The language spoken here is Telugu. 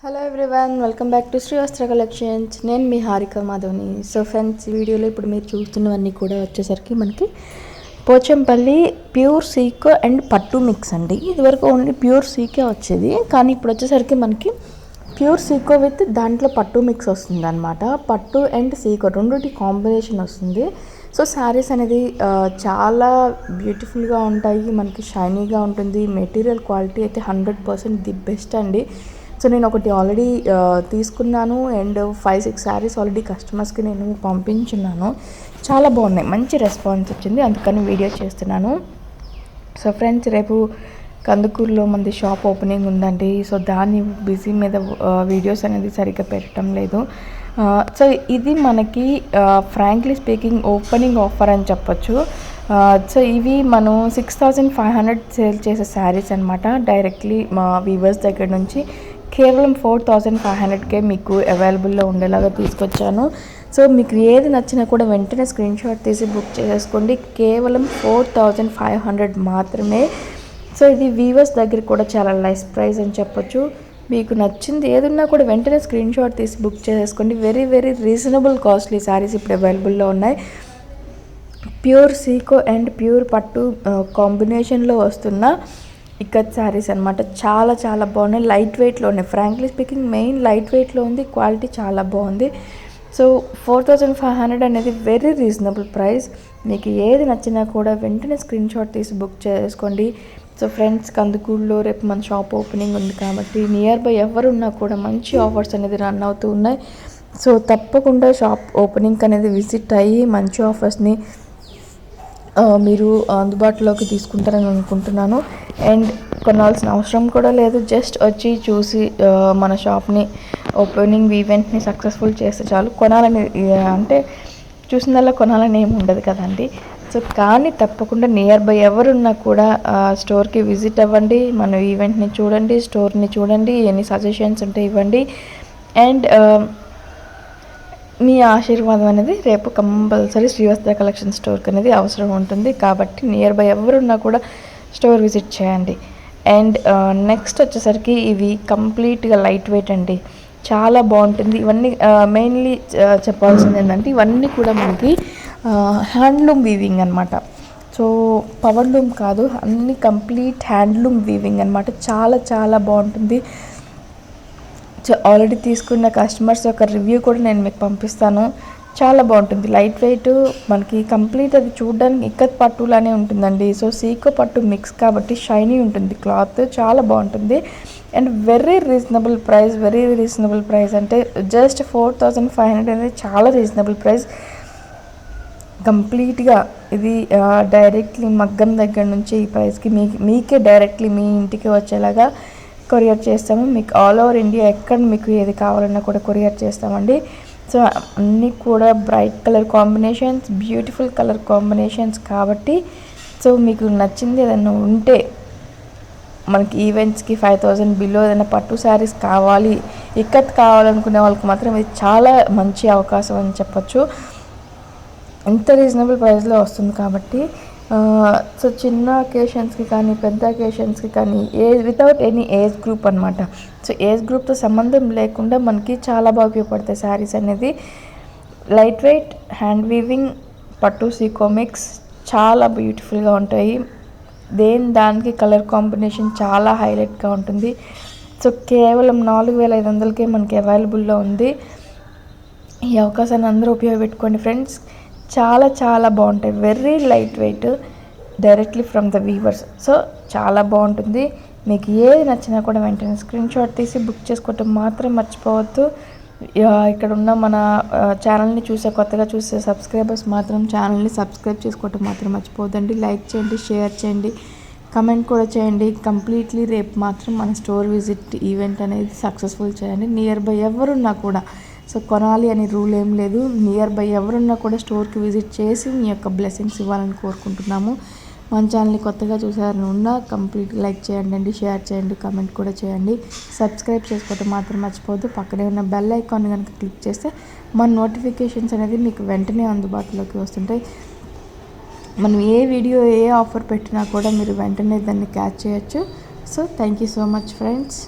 Hello everyone, welcome back to Shri Vastra collections. నేను మీ హారిక మాధవ్ని. సో ఫ్రెండ్స్, వీడియోలో ఇప్పుడు మీరు చూస్తున్నవన్నీ కూడా వచ్చేసరికి మనకి పోచంపల్లి ప్యూర్ సీకో అండ్ పట్టు మిక్స్ అండి. ఇదివరకు ఓన్లీ ప్యూర్ సీకే వచ్చేది, కానీ ఇప్పుడు వచ్చేసరికి మనకి ప్యూర్ సీకో విత్ దాంట్లో పట్టు మిక్స్ వస్తుంది అనమాట. పట్టు అండ్ సీకో రెండుటి కాంబినేషన్ వస్తుంది. సో శారీస్ అనేది చాలా బ్యూటిఫుల్గా ఉంటాయి, మనకి షైనీగా ఉంటుంది. మెటీరియల్ క్వాలిటీ అయితే 100% ది బెస్ట్ అండి. సో నేను ఒకటి ఆల్రెడీ తీసుకున్నాను అండ్ 5-6 శారీస్ ఆల్రెడీ కస్టమర్స్కి నేను పంపించున్నాను. చాలా బాగున్నాయి, మంచి రెస్పాన్స్ వచ్చింది, అందుకని వీడియో చేస్తున్నాను. సో ఫ్రెండ్స్, రేపు కందుకూరులో మంది షాప్ ఓపెనింగ్ ఉందండి. సో దాని బిజీ మీద వీడియోస్ అనేది సరిగ్గా పెట్టడం లేదు. సో ఇది మనకి ఫ్రాంక్లీ స్పీకింగ్ ఓపెనింగ్ ఆఫర్ అని చెప్పొచ్చు. సో ఇవి మనం 6500 సేల్ చేసే శారీస్ అనమాట. డైరెక్ట్లీ మా వీవర్స్ దగ్గర నుంచి కేవలం 4500కే మీకు అవైలబుల్లో ఉండేలాగా తీసుకొచ్చాను. సో మీకు ఏది నచ్చినా కూడా వెంటనే స్క్రీన్ షాట్ తీసి బుక్ చేసేసుకోండి. కేవలం 4500 మాత్రమే. సో ఇది వీవర్స్ దగ్గర కూడా చాలా లెస్ ప్రైస్ అని చెప్పొచ్చు. మీకు నచ్చింది ఏదున్నా కూడా వెంటనే స్క్రీన్ షాట్ తీసి బుక్ చేసేసుకోండి. Very very reasonable costly saris ఇప్పుడు అవైలబుల్లో ఉన్నాయి. ప్యూర్ సీకో అండ్ ప్యూర్ పట్టు కాంబినేషన్లో వస్తున్న ఇక్కత్ శారీస్ అనమాట. చాలా చాలా బాగున్నాయి, లైట్ వెయిట్లో ఉన్నాయి. ఫ్రాంక్లీ స్పీకింగ్ మెయిన్ లైట్ వెయిట్లో ఉంది, క్వాలిటీ చాలా బాగుంది. సో 4500 అనేది వెరీ రీజనబుల్ ప్రైస్. మీకు ఏది నచ్చినా కూడా వెంటనే స్క్రీన్ షాట్ తీసి బుక్ చేసుకోండి. సో ఫ్రెండ్స్, కందుకూరులో రేపు మన షాప్ ఓపెనింగ్ ఉంది కాబట్టి నియర్ బై ఎవరున్నా కూడా మంచి ఆఫర్స్ అనేది రన్ అవుతూ ఉన్నాయి. సో తప్పకుండా షాప్ ఓపెనింగ్ అనేది విజిట్ అయ్యి మంచి ఆఫర్స్ని మీరు అందుబాటులోకి తీసుకుంటారని అనుకుంటున్నాను. అండ్ కొనాల్సిన అవసరం కూడా లేదు, జస్ట్ వచ్చి చూసి మన షాప్ని ఓపెనింగ్ ఈవెంట్ని సక్సెస్ఫుల్ చేస్తే చాలు. కొనాలని అంటే చూసిందల్లా కొనాలని ఏమి ఉండదు కదండి. సో కానీ తప్పకుండా నియర్ బై ఎవరున్నా కూడా స్టోర్కి విజిట్ అవ్వండి, మన ఈవెంట్ని చూడండి, స్టోర్ని చూడండి, ఎన్ని సజెషన్స్ ఉంటే ఇవ్వండి. అండ్ మీ ఆశీర్వాదం అనేది రేపు కంపల్సరీ శ్రీవస్త్ర కలెక్షన్ స్టోర్కి అనేది అవసరం ఉంటుంది. కాబట్టి నియర్ బై ఎవరున్నా కూడా స్టోర్ విజిట్ చేయండి. అండ్ నెక్స్ట్ వచ్చేసరికి ఇవి కంప్లీట్గా లైట్ వెయిట్ అండి, చాలా బాగుంటుంది. ఇవన్నీ మెయిన్లీ చెప్పాల్సింది ఏంటంటే ఇవన్నీ కూడా మనకి హ్యాండ్లూమ్ వీవింగ్ అనమాట. సో పవర్ లూమ్ కాదు, అన్ని కంప్లీట్ హ్యాండ్లూమ్ వీవింగ్ అనమాట. చాలా చాలా బాగుంటుంది. ఆల్రెడీ తీసుకున్న కస్టమర్స్ యొక్క రివ్యూ కూడా నేను మీకు పంపిస్తాను. చాలా బాగుంటుంది, లైట్ వెయిట్, మనకి కంప్లీట్ అది చూడడానికి ఇక్కత్ పట్టులానే ఉంటుందండి. సో సీకో పట్టు మిక్స్ కాబట్టి షైనీ ఉంటుంది, క్లాత్ చాలా బాగుంటుంది. అండ్ వెరీ రీజనబుల్ ప్రైస్ అంటే జస్ట్ 4500 అనేది చాలా రీజనబుల్ ప్రైస్. కంప్లీట్గా ఇది డైరెక్ట్లీ మగ్గం దగ్గర నుంచి ఈ ప్రైస్కి మీకే డైరెక్ట్లీ మీ ఇంటికి వచ్చేలాగా కొరియర్ చేస్తాము. మీకు ఆల్ ఓవర్ ఇండియా ఎక్కడ మీకు ఏది కావాలన్నా కూడా కొరియర్ చేస్తామండి. సో అన్నీ కూడా bright colour combinations, beautiful colour combinations కాబట్టి సో మీకు నచ్చింది ఏదైనా ఉంటే మనకి ఈవెంట్స్కి 5000 బిలో ఏదైనా పట్టు శారీస్ కావాలి, ఇక్కత్ కావాలనుకునే వాళ్ళకి మాత్రం ఇది చాలా మంచి అవకాశం అని చెప్పొచ్చు. ఇంత రీజనబుల్ ప్రైస్లో వస్తుంది కాబట్టి సో చిన్న అకేషన్స్కి కానీ పెద్ద అకేషన్స్కి కానీ వితౌట్ ఎనీ ఏజ్ గ్రూప్ అనమాట. సో ఏజ్ గ్రూప్తో సంబంధం లేకుండా మనకి చాలా బాగా ఉపయోగపడతాయి శారీస్ అనేది. లైట్ వెయిట్, హ్యాండ్ వీవింగ్, పట్టు సీకో మిక్స్ చాలా బ్యూటిఫుల్గా ఉంటాయి. దానికి కలర్ కాంబినేషన్ చాలా హైలైట్గా ఉంటుంది. సో కేవలం 4500కే మనకి అవైలబుల్లో ఉంది. ఈ అవకాశాన్ని అందరూ ఉపయోగపెట్టుకోండి ఫ్రెండ్స్. చాలా చాలా బాగుంటాయి, very light weight, directly from the weavers. So చాలా బాగుంటుంది. మీకు ఏది నచ్చినా కూడా వెంటనే స్క్రీన్ షాట్ తీసి బుక్ చేసుకోవటం మాత్రం మర్చిపోవద్దు. ఇక్కడ ఉన్న మన ఛానల్ని కొత్తగా చూసే సబ్స్క్రైబర్స్ మాత్రం ఛానల్ని సబ్స్క్రైబ్ చేసుకోవటం మాత్రం మర్చిపోవద్దండి. లైక్ చేయండి, షేర్ చేయండి, కమెంట్ కూడా చేయండి. కంప్లీట్లీ రేపు మాత్రం మన స్టోర్ విజిట్ ఈవెంట్ అనేది సక్సెస్ఫుల్ చేయండి. నియర్ బై ఎవరున్నా కూడా, సో కొనాలి అని రూల్ ఏం లేదు, నియర్ బై ఎవరున్నా కూడా స్టోర్కి విజిట్ చేసి మీ యొక్క బ్లెస్సింగ్స్ ఇవ్వాలని కోరుకుంటున్నాము. మన ఛానల్ని కొత్తగా చూసారని ఉన్నా కంప్లీట్ లైక్ చేయండి, షేర్ చేయండి, కమెంట్ కూడా చేయండి. సబ్స్క్రైబ్ చేసుకోవటం మాత్రం మర్చిపోవద్దు. పక్కనే ఉన్న బెల్ ఐకాన్ కనుక క్లిక్ చేస్తే మన నోటిఫికేషన్స్ అనేది మీకు వెంటనే అందుబాటులోకి వస్తుంటాయి. మనం ఏ వీడియో ఏ ఆఫర్ పెట్టినా కూడా మీరు వెంటనే దాన్ని క్యాచ్ చేయొచ్చు. So thank you so much friends.